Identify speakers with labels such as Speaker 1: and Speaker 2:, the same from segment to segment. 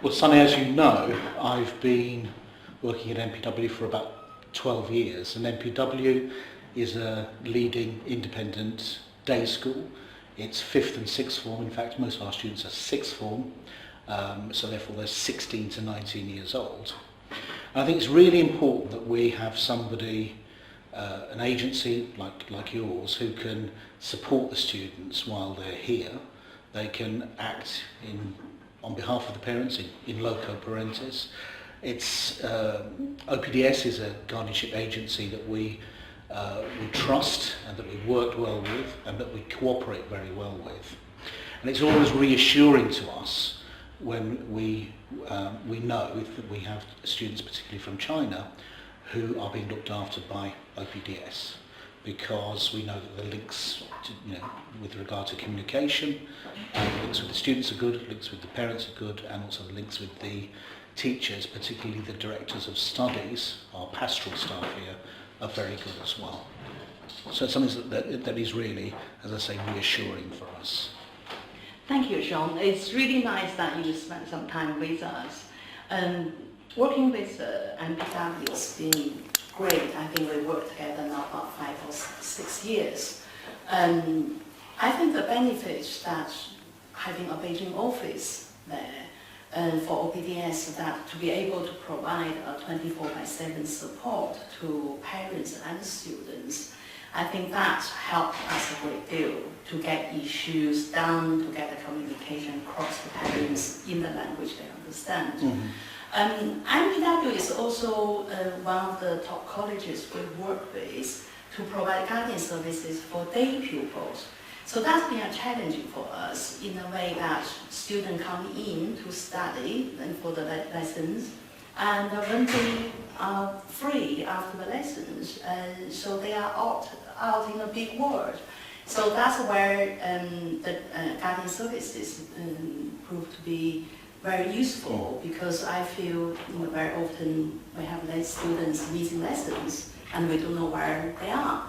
Speaker 1: Well, Sunny, as you know, I've been working at MPW for about 12 years, and MPW is a leading independent day school. It's 5th and 6th form. In fact, most of our students are 6th form, so therefore they're 16 to 19 years old. And I think it's really important that we have somebody, an agency like yours, who can support the students while they're here. They can act on behalf of the parents in loco parentis. It's OPDS is a guardianship agency that we trust and that we've worked well with and that we cooperate very well with. And it's always reassuring to us when we know that we have students, particularly from China, who are being looked after by OPDS, because we know that the links with regard to communication, links with the students are good, links with the parents are good, and also the links with the teachers, particularly the directors of studies, our pastoral staff here, are very good as well. So it's something that is really, as I say, reassuring for us.
Speaker 2: Thank you, Sean. It's really nice that you spent some time with us. Working with MPW has been great. I think we worked together now about 5 or 6 years. I think the benefits that having a Beijing office there for OPDS, that to be able to provide a 24/7 support to parents and students, I think that helped us a great deal to get issues done, to get the communication across the parents in the language they understand. Mm-hmm. MPW is also one of the top colleges we work with to provide guardian services for day pupils. So that's been a challenge for us in a way that students come in to study and for the lessons, and when they are free after the lessons, so they are out in a big world. So that's where the guardian services prove to be very useful, because I feel very often we have students missing lessons and we don't know where they are.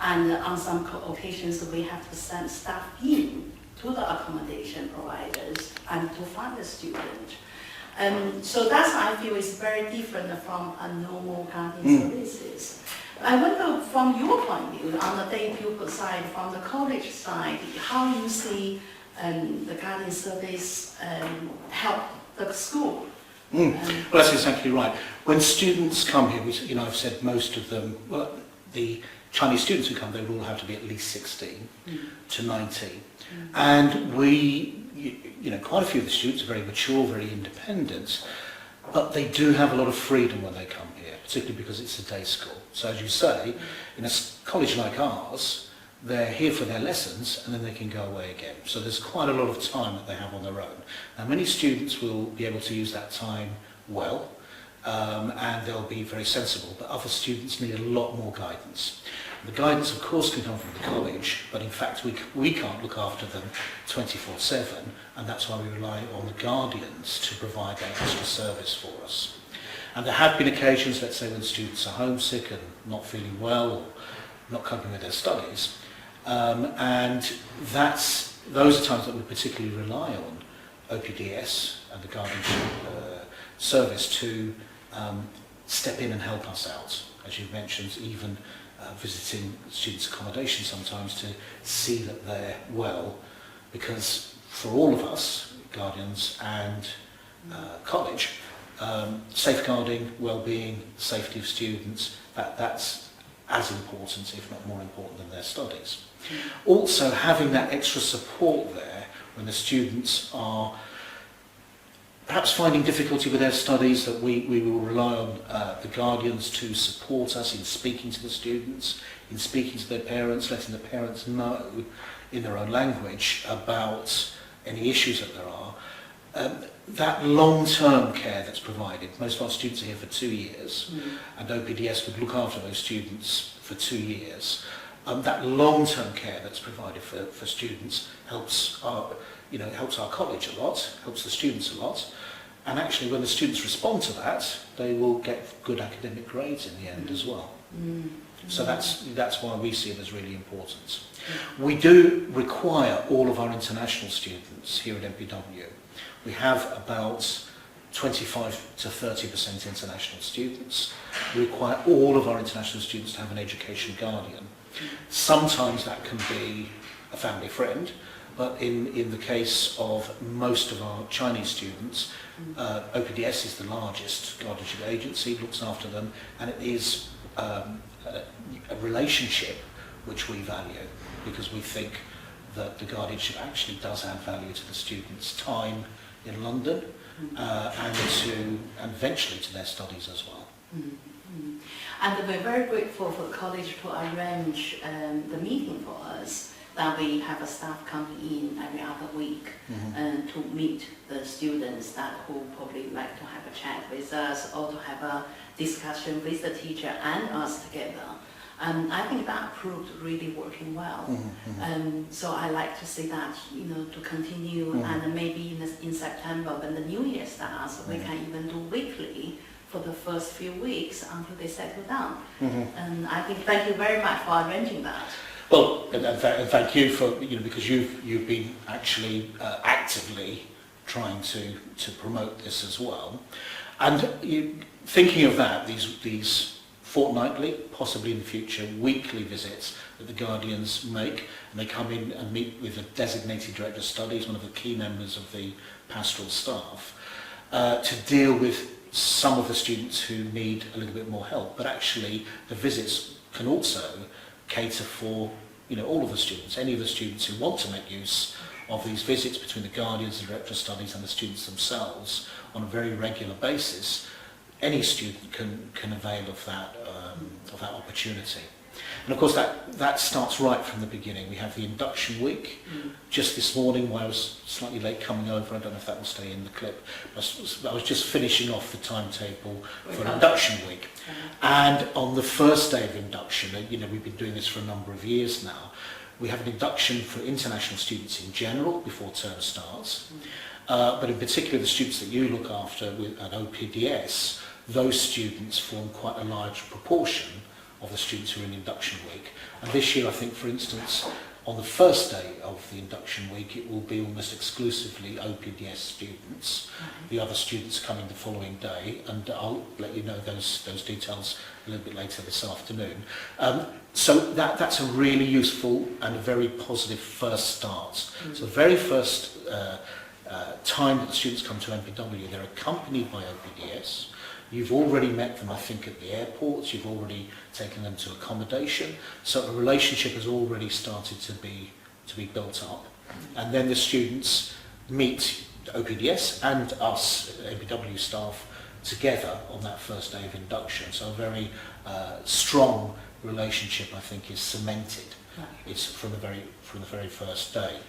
Speaker 2: And on some occasions we have to send staff in to the accommodation providers and to find the student. So that's, I feel, is very different from a normal guardian services. I wonder, from your point of view, on the day pupil side, from the college side, how you see the guardian service help the school?
Speaker 1: Well, that's exactly right. When students come here, I've said most of them, well, the Chinese students who come, they will all have to be at least 16 to 19. And quite a few of the students are very mature, very independent, but they do have a lot of freedom when they come here, particularly because it's a day school. So as you say, in a college like ours, they're here for their lessons and then they can go away again. So there's quite a lot of time that they have on their own. Now, many students will be able to use that time well, and they'll be very sensible, but other students need a lot more guidance. The guidance, of course, can come from the college, but in fact we can't look after them 24/7, and that's why we rely on the guardians to provide that extra service for us. And there have been occasions, let's say, when students are homesick and not feeling well or not coping with their studies, and those are times that we particularly rely on OPDS and the guardianship service to step in and help us out. As you mentioned, even visiting students' accommodation sometimes to see that they're well, because for all of us, guardians and college, safeguarding, well-being, safety of students, that's as important, if not more important, than their studies. Also, having that extra support there when the students are perhaps finding difficulty with their studies, that we will rely on the guardians to support us in speaking to the students, in speaking to their parents, letting the parents know in their own language about any issues that there are. That long-term care that's provided, most of our students are here for 2 years, and OPDS would look after those students for 2 years. That long-term care that's provided for students helps our college a lot, helps the students a lot, and actually when the students respond to that, they will get good academic grades in the end as well. So that's why we see it as really important. We do require all of our international students here at MPW. We have about 25 to 30% international students. We require all of our international students to have an education guardian. Sometimes that can be a family friend, but in the case of most of our Chinese students, OPDS is the largest guardianship agency, looks after them, and it is a relationship which we value, because we think that the guardianship actually does add value to the students' time in London, and eventually to their studies as well.
Speaker 2: And we're very grateful for the college to arrange the meeting for us, that we have a staff coming in every other week to meet the students that who probably like to have a chat with us, or to have a discussion with the teacher and us together. And I think that proved really working well. So I like to see that, to continue, and maybe in September when the new year starts, we can even do weekly for the first few weeks until they settle down. And I think thank you very much for arranging that.
Speaker 1: Well, and thank you for, because you've been actually actively trying to promote this as well. And thinking of that, these fortnightly, possibly in the future, weekly visits that the Guardians make, and they come in and meet with a designated director of studies, one of the key members of the pastoral staff, to deal with some of the students who need a little bit more help. But actually, the visits can also cater for all of the students, any of the students who want to make use of these visits between the Guardians, the director of studies, and the students themselves on a very regular basis. Any student can avail of that opportunity. And of course that starts right from the beginning. We have the induction week. Just this morning, while I was slightly late coming over, I don't know if that will stay in the clip, I was just finishing off the timetable for induction week. And on the first day of induction, we've been doing this for a number of years now, we have an induction for international students in general before term starts, but in particular the students that you look after with an OPDS, those students form quite a large proportion of the students who are in induction week. And this year, I think, for instance, on the first day of the induction week, it will be almost exclusively OPDS students. The other students coming the following day, and I'll let you know those details a little bit later this afternoon. So that's a really useful and a very positive first start. So the very first time that the students come to MPW, they're accompanied by OPDS. You've already met them, I think, at the airports. You've already taken them to accommodation. So a relationship has already started to be built up. And then the students meet OPDS and us, MPW staff, together on that first day of induction. So a very strong relationship, I think, is cemented. It's from the very first day.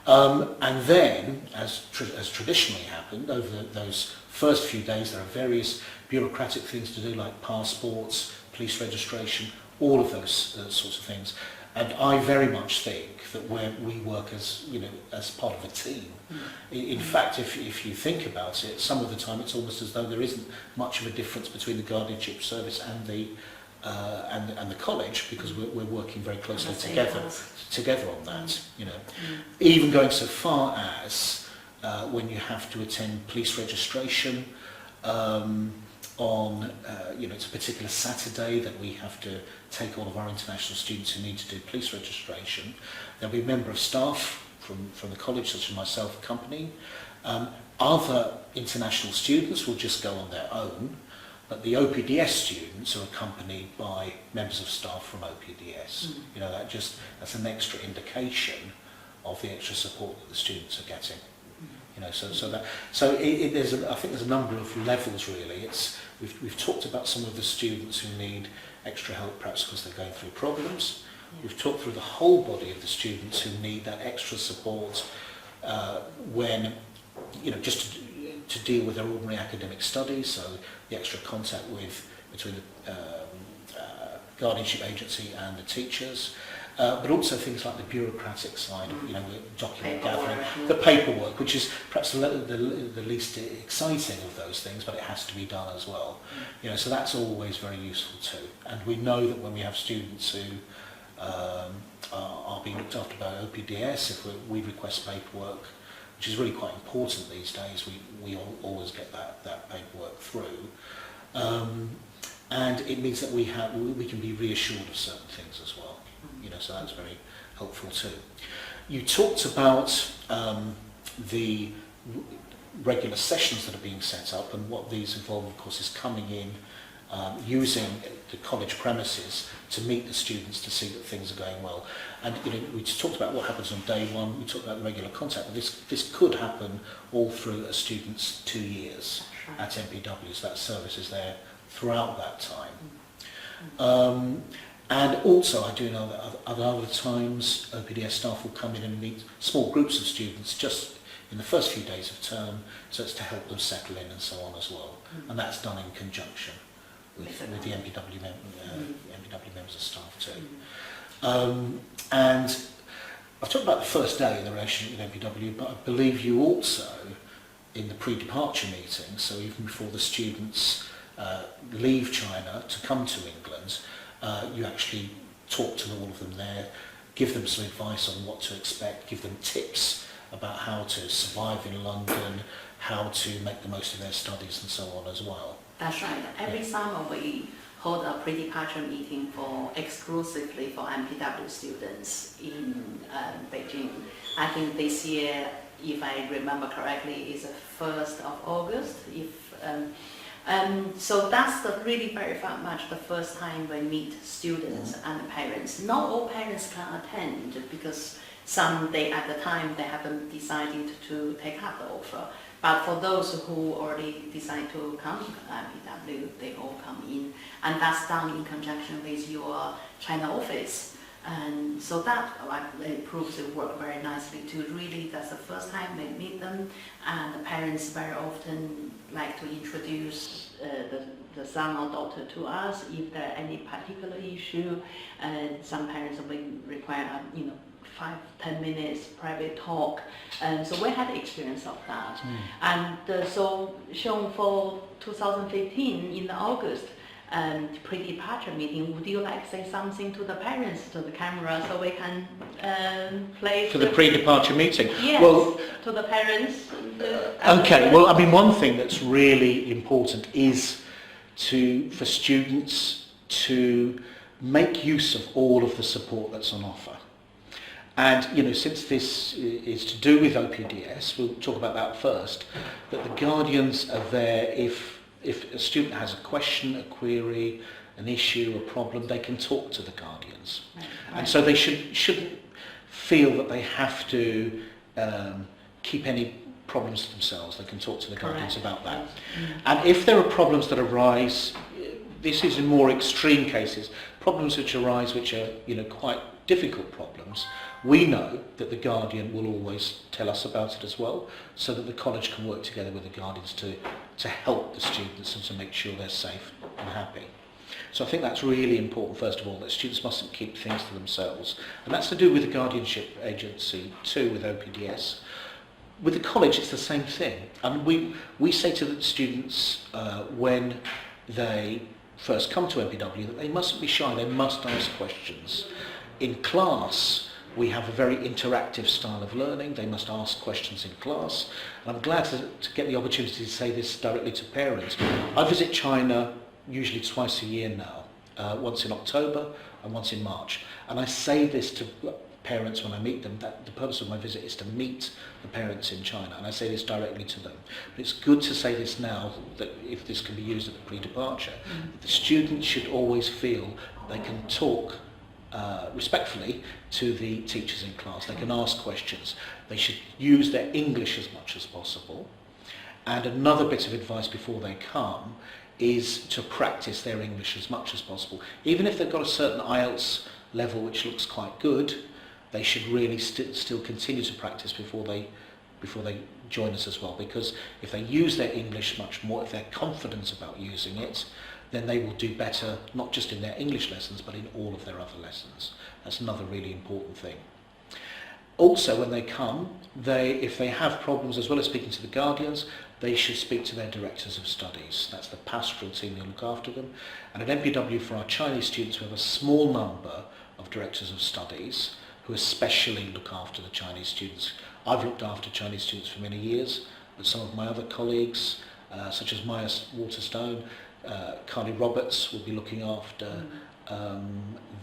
Speaker 1: And then, as traditionally happened, over those first few days, there are various bureaucratic things to do, like passports, police registration, all of those sorts of things. And I very much think that we work as part of a team. In fact, if you think about it, some of the time it's almost as though there isn't much of a difference between the guardianship service and the college, because we're working very closely together on that. Even going so far as when you have to attend police registration on it's a particular Saturday that we have to take all of our international students who need to do police registration. There'll be a member of staff from the college, such as myself, accompanying. Other international students will just go on their own. But the OPDS students are accompanied by members of staff from OPDS. That's an extra indication of the extra support that the students are getting. I think there's a number of levels really. We've talked about some of the students who need extra help, perhaps because they're going through problems. We've talked through the whole body of the students who need that extra support when, just to deal with their ordinary academic studies, so the extra contact between the guardianship agency and the teachers, but also things like the bureaucratic side, document gathering, the paperwork, which is perhaps the least exciting of those things, but it has to be done as well. So that's always very useful too. And we know that when we have students who are being looked after by OPDS, if we request paperwork, which is really quite important these days. We always get that paperwork through. And it means that we can be reassured of certain things as well. So that's very helpful too. You talked about the regular sessions that are being set up, and what these involve, of course, is coming in, using the college premises to meet the students to see that things are going well. And we talked about what happens on day one, we talked about the regular contact, but this could happen all through a student's 2 years at MPW, so that service is there throughout that time. And also I do know that at other times OPDS staff will come in and meet small groups of students just in the first few days of term, so it's to help them settle in and so on as well. And that's done in conjunction with the MPW members of staff too. And I've talked about the first day in the relationship with MPW, but I believe you also, in the pre-departure meeting, so even before the students leave China to come to England, you actually talk to all of them there, give them some advice on what to expect, give them tips about how to survive in London, how to make the most of their studies and so on as well.
Speaker 2: That's right. Every summer we hold a pre-departure meeting exclusively for MPW students in Beijing. I think this year, if I remember correctly, is the 1st of August. So that's really very much the first time we meet students and parents. Not all parents can attend because some at the time they haven't decided to take up the offer. But for those who already decide to come to MPW, they all come in, and that's done in conjunction with your China office. And so that it proves it work very nicely too. Really, that's the first time they meet them, and the parents very often like to introduce the son or daughter to us if there are any particular issue. And some parents will require 5-10 minutes private talk, and so we had experience of that. And so shown for 2015 in August pre-departure meeting, would you like to say something to the parents, to the camera, so we can play
Speaker 1: for the pre-departure meeting?
Speaker 2: Yes,
Speaker 1: well,
Speaker 2: to the parents.
Speaker 1: Okay, well, I mean, one thing that's really important is for students to make use of all of the support that's on offer. And, since this is to do with OPDS, we'll talk about that first, but the Guardians are there if a student has a question, a query, an issue, a problem, they can talk to the Guardians. Right. And so they shouldn't feel that they have to keep any problems to themselves. They can talk to the Guardians about that. And if there are problems that arise, this is in more extreme cases, problems which arise which are quite difficult problems, we know that the Guardian will always tell us about it as well, so that the college can work together with the Guardians to help the students and to make sure they're safe and happy. So I think that's really important, first of all, that students mustn't keep things to themselves. And that's to do with the guardianship agency too, with OPDS. With the college, it's the same thing. And we say to the students when they first come to MPW that they mustn't be shy, they must ask questions. In class, we have a very interactive style of learning. They must ask questions in class. And I'm glad to get the opportunity to say this directly to parents. I visit China usually twice a year now, once in October and once in March. And I say this to parents when I meet them, that the purpose of my visit is to meet the parents in China, and I say this directly to them. But it's good to say this now, that if this can be used at the pre-departure, the students should always feel they can talk respectfully to the teachers in class. They can ask questions. They should use their English as much as possible. And another bit of advice before they come is to practice their English as much as possible. Even if they've got a certain IELTS level which looks quite good, they should really still continue to practice before they join us as well, because if they use their English much more, if they're confident about using it, then they will do better, not just in their English lessons, but in all of their other lessons. That's another really important thing. Also, when they come, if they have problems, as well as speaking to the Guardians, they should speak to their directors of studies. That's the pastoral team who look after them. And at MPW, for our Chinese students, we have a small number of directors of studies who especially look after the Chinese students. I've looked after Chinese students for many years, but some of my other colleagues, such as Maya Waterstone, Carly Roberts will be looking after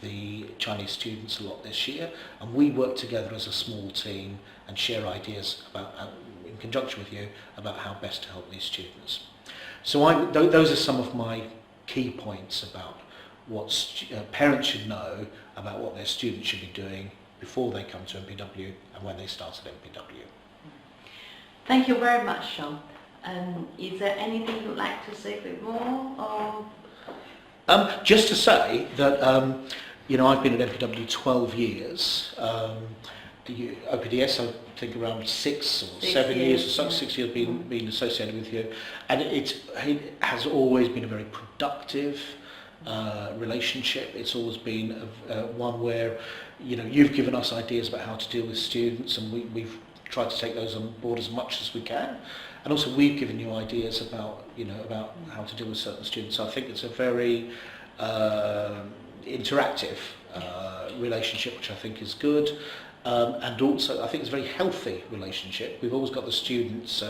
Speaker 1: the Chinese students a lot this year, and we work together as a small team and share ideas about, in conjunction with you, about how best to help these students. So those are some of my key points about what parents should know about what their students should be doing before they come to MPW and when they start at MPW.
Speaker 2: Thank you very much, Sean. Is there anything you'd like to say a bit more? Or?
Speaker 1: Just to say that I've been at MPW 12 years. The OPDS, I think around 6 or 7 years, or some 6 years been associated with you, and it has always been a very productive relationship. It's always been one where you've given us ideas about how to deal with students, and we've tried to take those on board as much as we can, and also we've given you ideas about about how to deal with certain students. So I think it's a very interactive relationship, which I think is good. And also, I think it's a very healthy relationship. We've always got the students,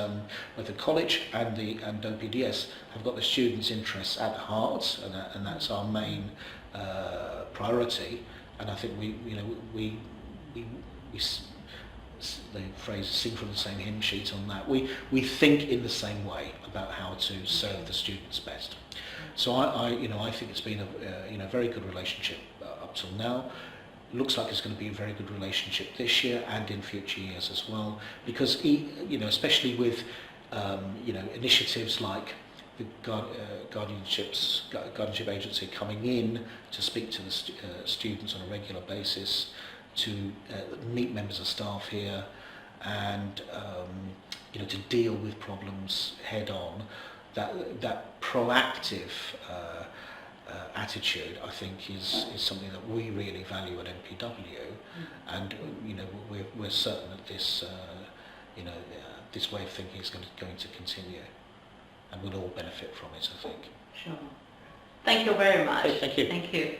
Speaker 1: both the college and OPDS have got the students' interests at heart, and that's our main priority. And I think the phrase "sing from the same hymn sheet" on that. We think in the same way about how to serve the students best. So I think it's been a very good relationship up till now. Looks like it's going to be a very good relationship this year and in future years as well, because especially with initiatives like the guardianship agency coming in to speak to the students on a regular basis, to meet members of staff here, and to deal with problems head on. That proactive attitude, I think, is something that we really value at MPW, and we're certain that this this way of thinking is going to continue, and we'll all benefit from it, I think.
Speaker 2: Sure. Thank you very much.
Speaker 1: Thank you.
Speaker 2: Thank you.